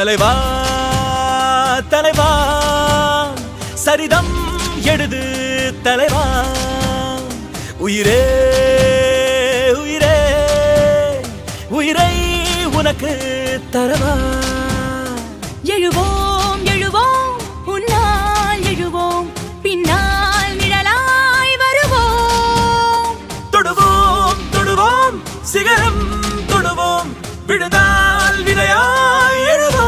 தலைவா தலைவா சரிதம் எழுது தலைவா உயிரே உயிரே உயிரை உனக்கு தரவா எழுவோம் எழுவோம் உன்னால் எழுவோம் பின்னால் நிழலாய் வருவோம் தொடுவோம் தொடுவோம் சிகரம் தொடுவோம் விழுந்தால் விதையாய் எழுவோம்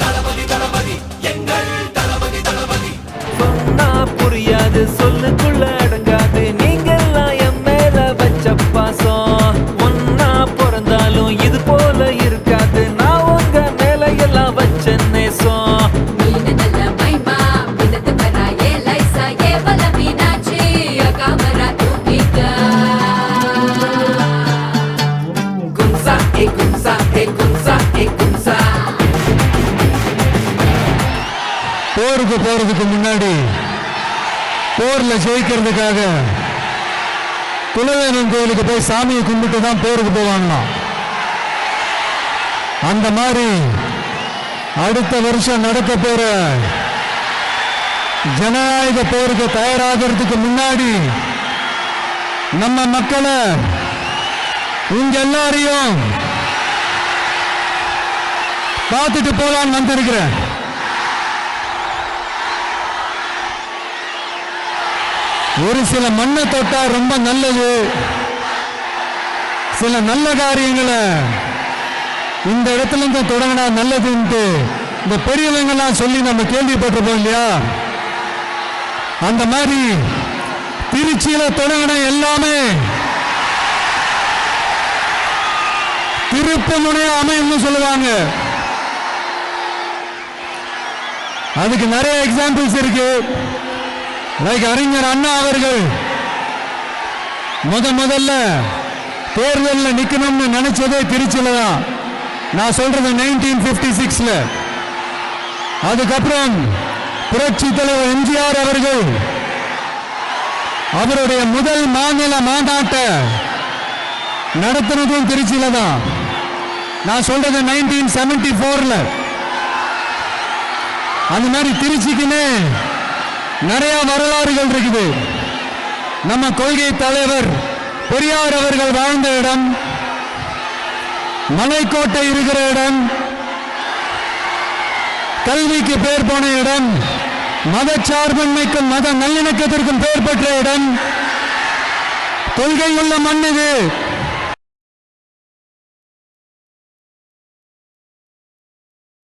தளபதி தளபதி எங்கள் தளபதி தளபதி சொன்னா புரியாது சொல்லுக்குள்ள அடங்காது நீங்கெல்லாம் என் மேல வச்ச பாசம் ஒன்னா பிறந்தாலும் இது போல இருக்காது நான் உங்க மேல எல்லாம் வச்ச நேசம் போருக்கு போறதுக்கு முன்னாடி போர்ல ஜெயிக்கிறதுக்காக குலதெய்வம் கோயிலுக்கு போய் சாமியை கும்பிட்டு தான் போருக்கு போவாங்களாம். அந்த மாதிரி அடுத்த வருஷம் நடக்க போற ஜனநாயக போருக்கு தயாராகிறதுக்கு முன்னாடி நம்ம மக்களை உங்க எல்லாரையும் பார்த்துட்டு போலான்னு வந்திருக்கிறேன். ஒரு சில மண்ணை தொட்டா ரொம்ப நல்லது, சில நல்ல காரியங்களை இந்த இடத்துல இருந்து தொடங்கினா நல்லதுன்ட்டு இந்த பெரியவங்கெல்லாம் சொல்லி நம்ம கேள்விப்பட்டிருப்போம் இல்லையா? அந்த மாதிரி திருச்சியில தொடங்கின எல்லாமே திருப்பு முனையா அமையும்னு சொல்லுவாங்க. அதுக்கு நிறைய எக்ஸாம்பிள்ஸ் இருக்கு. லைக் அறிஞர் அண்ணா அவர்கள் முதல்ல தேர்தலில் நிக்கணும்னு நினைச்சதே திருச்சியில தான். நான் சொல்றது 1956. அதுக்கப்புறம் புரட்சி தலைவர் எம்ஜிஆர் அவர்கள் அவருடைய முதல் மாநில மாநாட்டை நடத்தினதும் திருச்சியில தான். நான் சொல்றது 1974. அந்த மாதிரி திருச்சிக்குன்னு நிறைய வரலாறுகள் இருக்குது. நம்ம கொள்கை தலைவர் பெரியார் அவர்கள் வாழ்ந்த இடம், மலைக்கோட்டை இருக்கிற இடம், கல்விக்கு பேர் போன இடம், மதச்சார்பின்மைக்கும் மத நல்லிணக்கத்திற்கும் பெயர் பெற்ற இடம், கொள்கை உள்ள மண் இது.